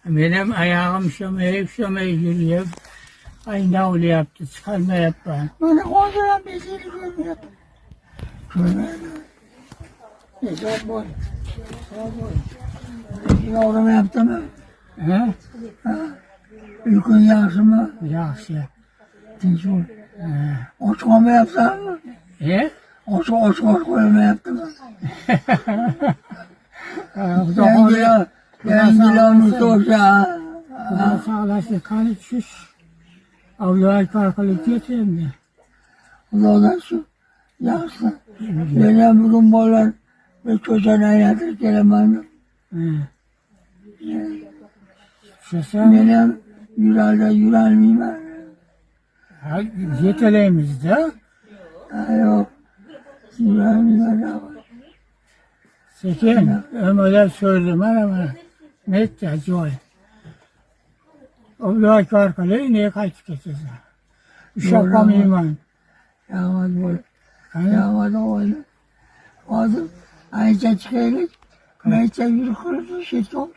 Benim ayağım şömeye yürüyor. Ay ne oluyor yaptı, çıkarma yapma. Bana konduran bezeli görmüyor. Görmüyor. Neyse boy. Yavrum yaptı mı? He? Uykun yağsı mı? Yaxşı. Tinç ol. Oçma mı yapsa mı? He? Oç koyma yaptı mı? Yengiler Mustafa. Kuda sağlaştı, kanı çüş. Avluya parkalı geçeyim de. Ulan şu yağsı. Benim bugün boylar ve çocuğuna yatır gelemem. Şesen, Benim yürelmeyeyim. yeteleyimizde. Yok. Yürelmeyeyim. Sekin, ömürler söyledim ama ne ihtiyacı var? Avluya parkalı niye kaç geçeceğiz? Uşakam iman. Yağmadı boy. Yağmadı boy. Ağzım ayıca çıkayım. Meyce yürü kırıp şey oldu.